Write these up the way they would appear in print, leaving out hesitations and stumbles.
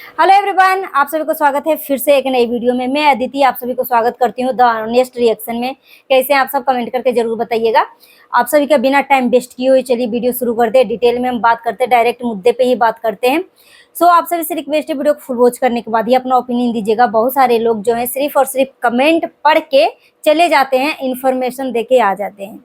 Hello everyone, आप सभी को स्वागत है फिर से एक नई वीडियो में। मैं अदिति आप सभी को स्वागत करती हूँ द ऑनेस्ट रिएक्शन में। कैसे हैं आप सब, कमेंट करके जरूर बताइएगा। आप सभी का बिना टाइम वेस्ट किए हुए चलिए वीडियो शुरू करते हैं। डिटेल में हम बात करते हैं, डायरेक्ट मुद्दे पे ही बात करते हैं। सो आप सभी से रिक्वेस्ट है, वीडियो को फुल वॉच करने के बाद ही अपना ओपिनियन दीजिएगा। बहुत सारे लोग जो है सिर्फ और सिर्फ कमेंट पढ़ के चले जाते हैं, इन्फॉर्मेशन दे के आ जाते हैं।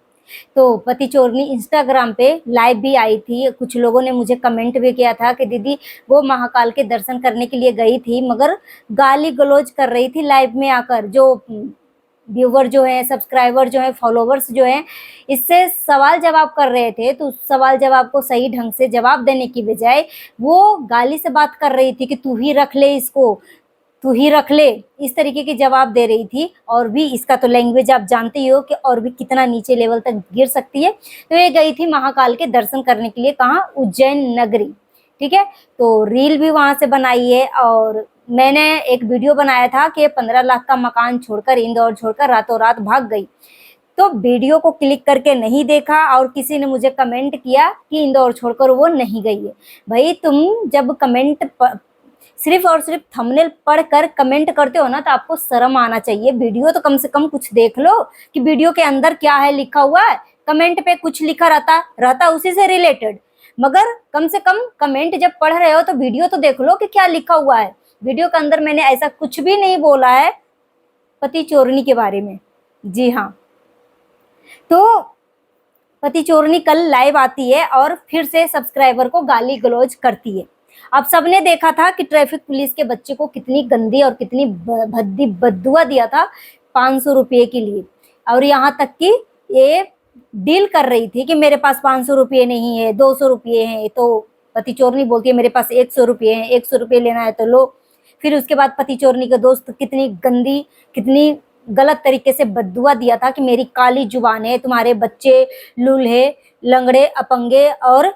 तो पति चोरनी इंस्टाग्राम पे लाइव भी आई थी। कुछ लोगों ने मुझे कमेंट भी किया था कि दीदी वो महाकाल के दर्शन करने के लिए गई थी, मगर गाली गलौज कर रही थी लाइव में आकर। जो व्यूवर जो है, सब्सक्राइबर जो है, फॉलोवर्स जो है, इससे सवाल जवाब कर रहे थे, तो उस सवाल जवाब को सही ढंग से जवाब देने की बजाय वो गाली से बात कर रही थी कि तू ही रख ले इसको, तू ही रख ले, इस तरीके के जवाब दे रही थी। और भी इसका तो लैंग्वेज आप जानते ही हो कि और भी कितना नीचे लेवल तक गिर सकती है। तो ये गई थी महाकाल के दर्शन करने के लिए, कहाँ, उज्जैन नगरी। ठीक है, तो रील भी वहां से बनाई है। और मैंने एक वीडियो बनाया था कि 15 लाख का मकान छोड़कर, इंदौर छोड़कर रातों रात भाग गई। तो वीडियो को क्लिक करके नहीं देखा और किसी ने मुझे कमेंट किया कि इंदौर छोड़कर वो नहीं गई है। भाई तुम जब कमेंट सिर्फ और सिर्फ थंबनेल पढ़कर कमेंट करते हो ना, तो आपको शर्म आना चाहिए। वीडियो तो कम से कम कुछ देख लो कि वीडियो के अंदर क्या है लिखा हुआ है। कमेंट पे कुछ लिखा रहता उसी से रिलेटेड, मगर कम से कम कमेंट जब पढ़ रहे हो तो वीडियो तो देख लो कि क्या लिखा हुआ है। वीडियो के अंदर मैंने ऐसा कुछ भी नहीं बोला है पति चोरनी के बारे में। जी हाँ, तो पति चोरनी कल लाइव आती है और फिर से सब्सक्राइबर को गाली गलौज करती है। आप सबने देखा था कि ट्रैफिक पुलिस के बच्चे को कितनी गंदी और कितनी भद्दी बद्दुआ दिया था 500 रुपये के लिए। और यहाँ तक कि ये डील कर रही थी कि मेरे पास 500 रुपये नहीं है, 200 रुपये हैं। तो पति चोरनी बोलती है मेरे पास 100 रुपये हैं, 100 रुपये लेना है तो लो। फिर उसके बाद पति चोरनी के दोस्त कितनी गंदी, कितनी गलत तरीके से बद्दुआ दिया था कि मेरी काली जुबान है, तुम्हारे बच्चे लूल्हे, लंगड़े, अपंगे और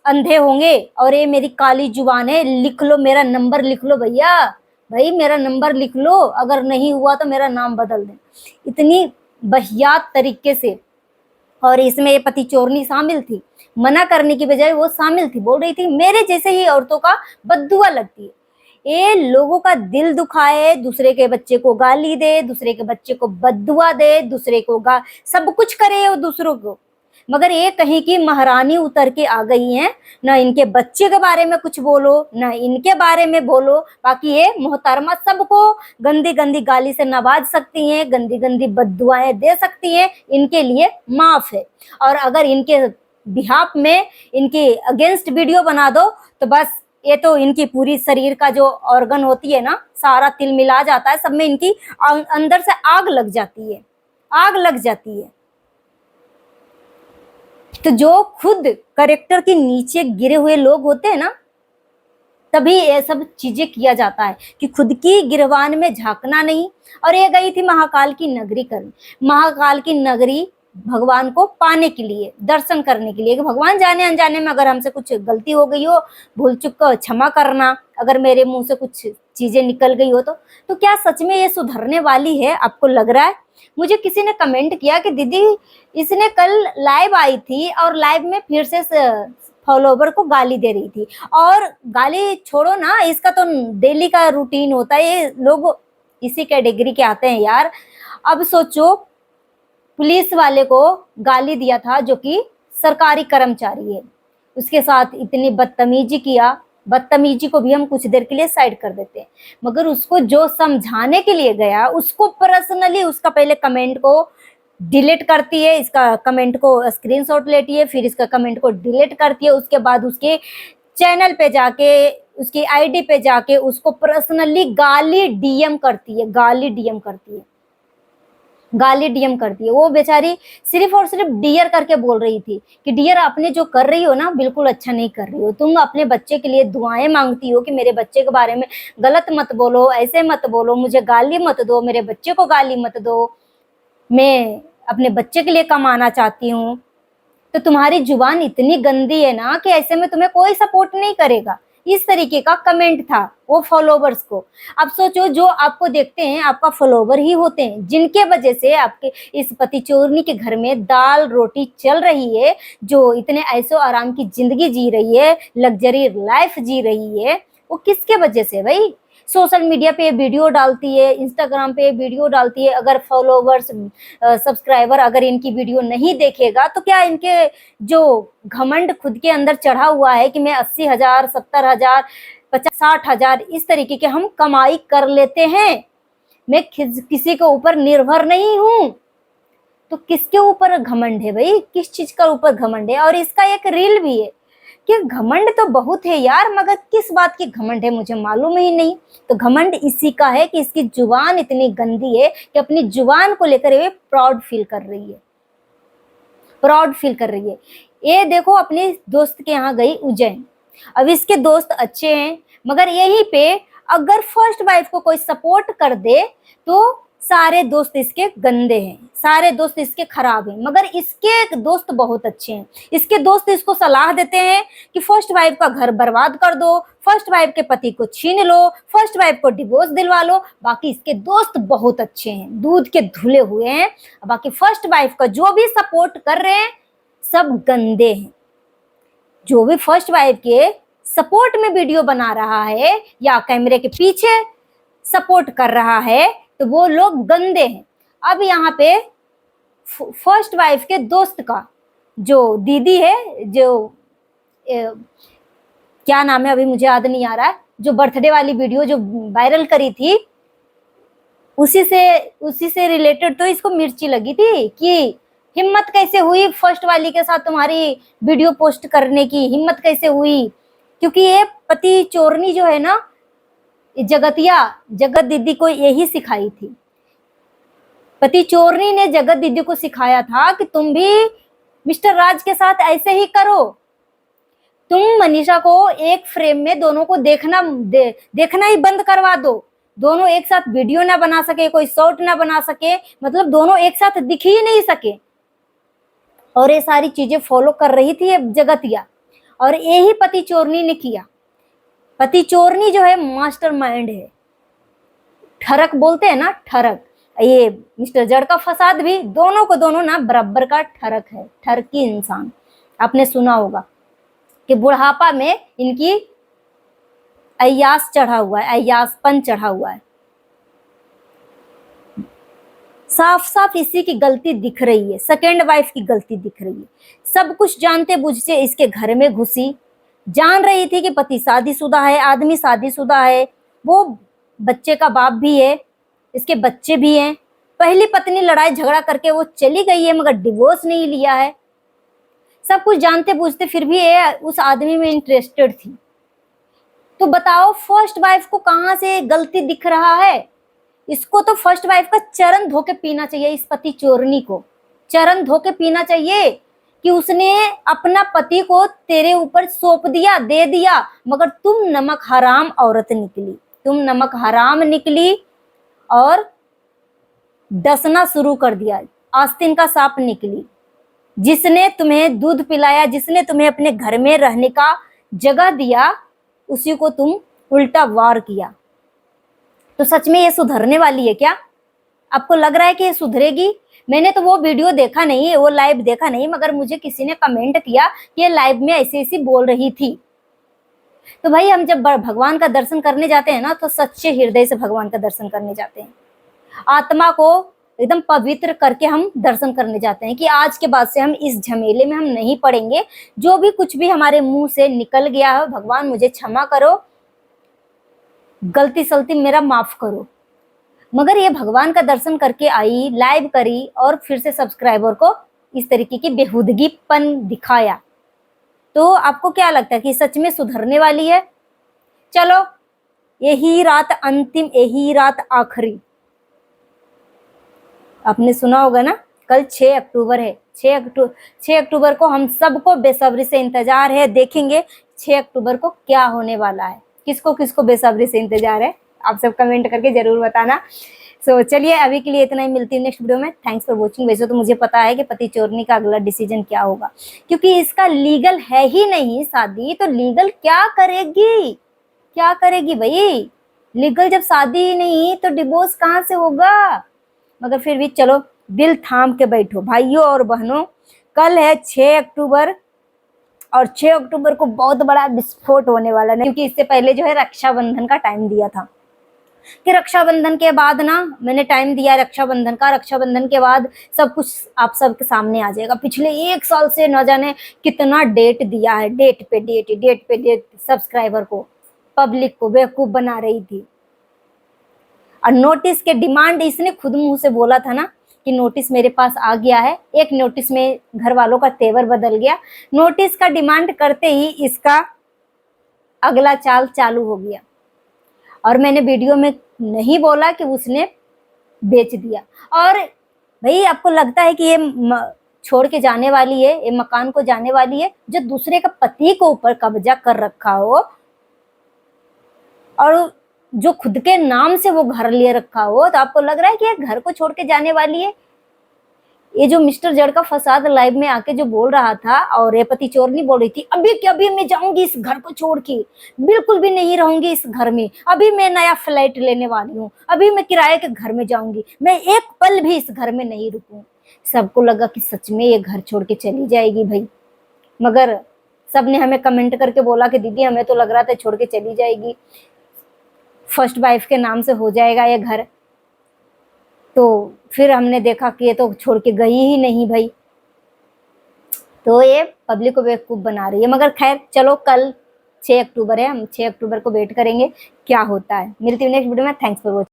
अंधे होंगे, और ये मेरी काली जुबान है, लिख लो, मेरा नंबर लिख लो भैया, भाई मेरा नंबर लिख लो, अगर नहीं हुआ तो मेरा नाम बदल दे। इतनी बहियात तरीके से। और इसमें ये पति चोरनी शामिल थी, मना करने की बजाय वो शामिल थी। बोल रही थी मेरे जैसे ही औरतों का बद्दुआ लगती है, ये लोगों का दिल दुखाए, दूसरे के बच्चे को गाली दे, दूसरे के बच्चे को बद्दुआ दे, दूसरे को सब कुछ करे वो दूसरों को। मगर ये कहीं की महारानी उतर के आ गई हैं। ना इनके बच्चे के बारे में कुछ बोलो, ना इनके बारे में बोलो। बाकी ये मोहतरमा सबको गंदी गंदी गाली से नवाज सकती हैं, गंदी गंदी बद्दुआएं दे सकती हैं, इनके लिए माफ है। और अगर इनके बिहाफ में, इनके अगेंस्ट वीडियो बना दो तो बस ये तो इनकी पूरी शरीर का जो ऑर्गन होती है ना, सारा तिल मिला जाता है, सब में इनकी अंदर से आग लग जाती है, आग लग जाती है। तो जो खुद करेक्टर के नीचे गिरे हुए लोग होते हैं ना, तभी ये सब चीजें किया जाता है कि खुद की गिरवान में झांकना नहीं। और ये गई थी महाकाल की नगरी करने, महाकाल की नगरी भगवान को पाने के लिए, दर्शन करने के लिए। कि भगवान जाने अनजाने में अगर हमसे कुछ गलती हो गई हो, भूल चुक को क्षमा करना, अगर मेरे मुंह से कुछ चीजें निकल गई हो तो क्या सच में ये सुधरने वाली है, आपको लग रहा है? मुझे किसी ने कमेंट किया कि दीदी इसने कल लाइव आई थी और लाइव में फिर से फॉलोवर को गाली दे रही थी। और गाली छोड़ो ना, इसका तो डेली का रूटीन होता है, ये लोग इसी कैटेगरी के आते हैं यार। अब सोचो, पुलिस वाले को गाली दिया था जो कि सरकारी कर्मचारी है, उसके साथ इतनी बदतमीजी किया। बदतमीजी को भी हम कुछ देर के लिए साइड कर देते हैं, मगर उसको जो समझाने के लिए गया, उसको पर्सनली उसका पहले कमेंट को डिलीट करती है, इसका कमेंट को स्क्रीनशॉट लेती है, फिर इसका कमेंट को डिलीट करती है। उसके बाद उसके चैनल पे जाके, उसकी आईडी पे जाके उसको पर्सनली गाली डीएम करती है, गाली डीएम करती है, गाली डीएम करती है। वो बेचारी सिर्फ और सिर्फ डियर करके बोल रही थी कि डियर आपने जो कर रही हो ना, बिल्कुल अच्छा नहीं कर रही हो। तुम अपने बच्चे के लिए दुआएं मांगती हो कि मेरे बच्चे के बारे में गलत मत बोलो, ऐसे मत बोलो, मुझे गाली मत दो, मेरे बच्चे को गाली मत दो, मैं अपने बच्चे के लिए कमाना चाहती हूँ। तो तुम्हारी जुबान इतनी गंदी है ना कि ऐसे में तुम्हें कोई सपोर्ट नहीं करेगा। इस तरीके का कमेंट था वो फॉलोवर्स को। अब सोचो, जो आपको देखते हैं आपका फॉलोवर ही होते हैं, जिनके वजह से आपके इस पति चोरनी के घर में दाल रोटी चल रही है, जो इतने ऐशो आराम की जिंदगी जी रही है, लग्जरी लाइफ जी रही है, वो किसके वजह से भाई? सोशल मीडिया पे वीडियो डालती है, इंस्टाग्राम पे वीडियो डालती है, अगर फॉलोवर्स सब्सक्राइबर अगर इनकी वीडियो नहीं देखेगा तो क्या इनके जो घमंड खुद के अंदर चढ़ा हुआ है कि मैं 80,000, 70,000, 50-60,000 इस तरीके के हम कमाई कर लेते हैं, मैं किसी के ऊपर निर्भर नहीं हूं, तो किसके ऊपर घमंड है भाई? किस चीज का ऊपर घमंड है? और इसका एक रील भी है कि घमंड तो बहुत है यार, मगर किस बात की घमंड है मुझे मालूम ही नहीं। तो घमंड इसी का है कि इसकी जुबान इतनी गंदी है कि अपनी जुबान को लेकर ये प्राउड फील कर रही है, प्राउड फील कर रही है। ये देखो अपने दोस्त के यहाँ गई उज्जैन, अब इसके दोस्त अच्छे हैं, मगर यहीं पे अगर फर्स्ट वाइफ को कोई सपोर्ट कर दे तो सारे दोस्त इसके गंदे हैं, सारे दोस्त इसके खराब हैं, मगर इसके दोस्त बहुत अच्छे हैं। इसके दोस्त इसको सलाह देते हैं कि फर्स्ट वाइफ का घर बर्बाद कर दो, फर्स्ट वाइफ के पति को छीन लो, फर्स्ट वाइफ को डिवोर्स दिलवा लो। बाकी इसके दोस्त बहुत अच्छे हैं, दूध के धुले हुए हैं। बाकी फर्स्ट वाइफ का जो भी सपोर्ट कर रहे हैं सब गंदे हैं। जो भी फर्स्ट वाइफ के सपोर्ट में वीडियो बना रहा है या कैमरे के पीछे सपोर्ट कर रहा है तो वो लोग गंदे हैं। अब यहाँ पे फर्स्ट वाइफ के दोस्त का जो दीदी है, जो क्या नाम है अभी मुझे याद नहीं आ रहा है, जो बर्थडे वाली वीडियो जो वायरल करी थी उसी से रिलेटेड तो इसको मिर्ची लगी थी कि हिम्मत कैसे हुई फर्स्ट वाली के साथ तुम्हारी वीडियो पोस्ट करने की, हिम्मत कैसे हुई? क्योंकि ये पति चोरनी जो है ना, जगत दीदी को यही सिखाई थी। पति चोरनी ने जगत दीदी को सिखाया था कि तुम भी मिस्टर राज के साथ ऐसे ही करो। तुम मनीषा को एक फ्रेम में दोनों को देखना ही बंद करवा दो, दोनों एक साथ वीडियो ना बना सके, कोई शॉर्ट ना बना सके, मतलब दोनों एक साथ दिख ही नहीं सके। और ये सारी चीजें फॉलो कर रही थी जगतिया, और यही पति चोरनी ने किया। पति चोरनी जो है मास्टर माइंड है, ठरक बोलते हैं ना, ठरक। ये मिस्टर जड़ का फसाद भी दोनों को दोनों ना बराबर का ठरक है, ठरकी इंसान। आपने सुना होगा कि बुढ़ापा में इनकी अय्यास चढ़ा हुआ है, अय्यासपन चढ़ा हुआ है। साफ साफ इसी की गलती दिख रही है, सेकेंड वाइफ की गलती दिख रही है। सब कुछ जानते बुझते इसके घर में घुसी, जान रही थी कि पति शादीशुदा है, आदमी शादीशुदा है, वो बच्चे का बाप भी है, इसके बच्चे भी हैं। पहली पत्नी लड़ाई झगड़ा करके वो चली गई है, मगर डिवोर्स नहीं लिया है। सब कुछ जानते बुझते फिर भी ये उस आदमी में इंटरेस्टेड थी। तो बताओ फर्स्ट वाइफ को कहां से गलती दिख रहा है? इसको तो फर्स्ट वाइफ का चरण धो के पीना चाहिए, इस पति चोरनी को चरण धो के पीना चाहिए कि उसने अपना पति को तेरे ऊपर सौंप दिया, दे दिया, मगर तुम नमक हराम औरत निकली, तुम नमक हराम निकली और डसना शुरू कर दिया, आस्तीन का सांप निकली। जिसने तुम्हें दूध पिलाया, जिसने तुम्हें अपने घर में रहने का जगह दिया, उसी को तुम उल्टा वार किया। तो सच में ये सुधरने वाली है क्या? आपको लग रहा है कि ये सुधरेगी? मैंने तो वो वीडियो देखा नहीं, वो लाइव देखा नहीं, मगर मुझे किसी ने कमेंट किया कि ये लाइव में ऐसी ऐसी बोल रही थी। तो भाई हम जब भगवान का दर्शन करने जाते हैं ना, तो सच्चे हृदय से भगवान का दर्शन करने जाते हैं, आत्मा को एकदम पवित्र करके हम दर्शन करने जाते हैं कि आज के बाद से हम इस झमेले में हम नहीं पड़ेंगे। जो भी कुछ भी हमारे मुंह से निकल गया है, भगवान मुझे क्षमा करो, गलती सलती मेरा माफ करो। मगर ये भगवान का दर्शन करके आई, लाइव करी और फिर से सब्सक्राइबर को इस तरीके की बेहुदगीपन दिखाया। तो आपको क्या लगता है कि सच में सुधरने वाली है? चलो, यही रात अंतिम, यही रात आखिरी। आपने सुना होगा ना, कल 6 अक्टूबर है। 6 अक्टूबर को हम सबको बेसब्री से इंतजार है, देखेंगे 6 अक्टूबर को क्या होने वाला है। किसको किसको बेसब्री से इंतजार है, आप सब कमेंट करके जरूर बताना। सो चलिए अभी के लिए इतना ही, मिलती है नेक्स्ट वीडियो में। Thanks for watching. वैसे तो मुझे पता है कि पति चोरनी का अगला डिसीजन क्या होगा, क्योंकि इसका लीगल है ही नहीं शादी, तो लीगल क्या करेगी, क्या करेगी भाई? लीगल जब शादी ही नहीं तो डिवोर्स कहाँ से होगा? मगर फिर भी चलो, दिल थाम के बैठो भाइयों और बहनों। कल है 6 अक्टूबर, और 6 अक्टूबर को बहुत बड़ा विस्फोट होने वाला है, क्योंकि इससे पहले जो है रक्षाबंधन का टाइम दिया था कि रक्षाबंधन के बाद ना मैंने टाइम दिया रक्षाबंधन का, रक्षाबंधन के बाद सब कुछ आप सबके सामने आ जाएगा। पिछले 1 साल से न जाने कितना डेट दिया है, डेट पे डेट सब्सक्राइबर को, पब्लिक को बेवकूफ बना रही थी। और नोटिस के डिमांड इसने खुद मुंह से बोला था ना कि नोटिस मेरे पास आ गया है। एक नोटिस में घर वालों का तेवर बदल गया। नोटिस का डिमांड करते ही इसका अगला चाल चालू हो गया। और मैंने वीडियो में नहीं बोला कि उसने बेच दिया। और भाई आपको लगता है कि ये छोड़ के जाने वाली है, ये मकान को जाने वाली है, जो दूसरे का पति को ऊपर कब्जा कर रखा हो और जो खुद के नाम से वो घर ले रखा हो, तो आपको लग रहा है कि ये घर को छोड़ के जाने वाली है? ये जो मिस्टर जड़ का फसाद लाइव में आके जो बोल रहा था, और ये पति चोर नहीं बोल रही थी, अभी के अभी मैं जाऊंगी इस घर को छोड़ के, बिल्कुल भी नहीं रहूंगी इस घर में, अभी मैं नया फ्लैट लेने वाली हूँ, अभी मैं किराए के घर में जाऊंगी, मैं एक पल भी इस घर में नहीं रुकूं। सबको लगा कि सच में ये घर छोड़ के चली जाएगी भाई, मगर सबने हमें कमेंट करके बोला कि दीदी हमें तो लग रहा था छोड़ के चली जाएगी, फर्स्ट वाइफ के नाम से हो जाएगा ये घर। तो फिर हमने देखा कि ये तो छोड़ के गई ही नहीं भाई। तो ये पब्लिक को बेवकूफ बना रही है। मगर खैर चलो, कल 6 अक्टूबर है, हम 6 अक्टूबर को वेट करेंगे क्या होता है। मिलती हूँ नेक्स्ट वीडियो में। Thanks for watching.